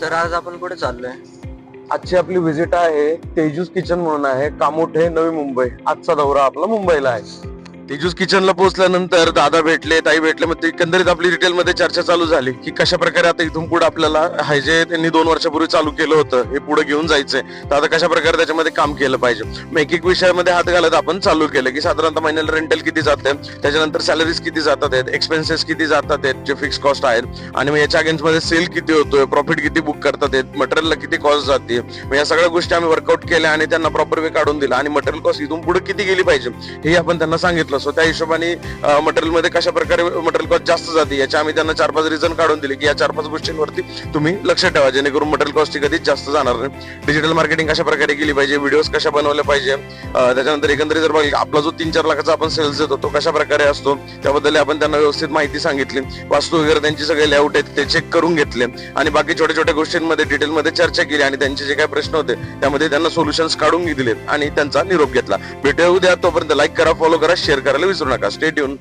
Sir आज आपण कुठे चाललोय? आजची आपली व्हिजिट आहे तेजूस किचन म्हणून आहे, कामोठे, नवी मुंबई. आजचा दौरा आपला मुंबईला आहे. तेजूस किचनला पोहोचल्यानंतर दादा भेटले, ताई भेटले, मग एकंदरीत आपली डिटेल मध्ये चर्चा चालू झाली की कशा प्रकारे आता इथून पुढे आपल्याला हे जे त्यांनी 2 वर्षापूर्वी चालू केलं होतं हे पुढे घेऊन जायचंय. तर आता कशा प्रकारे त्याच्यामध्ये काम केलं पाहिजे. मग एक विषयामध्ये हात घालत आपण चालू केलं की साधारणतः महिन्याला रेंटल किती जाते, त्याच्यानंतर सॅलरीज किती जातात आहेत, एक्सपेन्सेस किती जातात आहेत, जे फिक्स कॉस्ट आहेत, आणि मग याच्या अगेन्स्ट मध्ये सेल किती होतोय, प्रॉफिट किती बुक करतात आहेत, मटेरियलला किती कॉस्ट जाते. मग या सगळ्या गोष्टी आम्ही वर्कआउट केल्या आणि त्यांना प्रॉपर वे काढून दिला आणि मटेरियल कॉस्ट इथून पुढे किती गेली पाहिजे हे आपण त्यांना सांगितलं. सो त्या हिशोबाने मटेरियल मध्ये कशा प्रकारे मटेरियल कॉस्ट जास्त जाते याच्या आम्ही त्यांना 4-5 रिझन काढून दिले की या 4-5 गोष्टींवरती तुम्ही लक्ष ठेवा जेणेकरून मटेरियल कॉस्ट कधीच जास्त जाणार नाही. डिजिटल मार्केटिंग कशा प्रकारे केली पाहिजे, व्हिडिओज कशा बनवल्या पाहिजे, त्याच्यानंतर एकंदरीत जर बघा आपला जो 3-4 लाखाचा आपण सेल्स देतो तो कशा प्रकारे असतो त्याबद्दल आपण त्यांना व्यवस्थित माहिती सांगितली. वास्तू वगैरे त्यांची सगळे लेआउट आहेत ते चेक करून घेतले आणि बाकी छोट्या छोट्या गोष्टींमध्ये डिटेलमध्ये चर्चा केली आणि त्यांचे जे काही प्रश्न होते त्यामध्ये त्यांना सोल्युशन्स काढून दिले आणि त्यांचा निरोप घेतला. भेटूया उद्या. तोपर्यंत लाईक करा, फॉलो करा, शेअर करायला विसरू नका. Stay tune.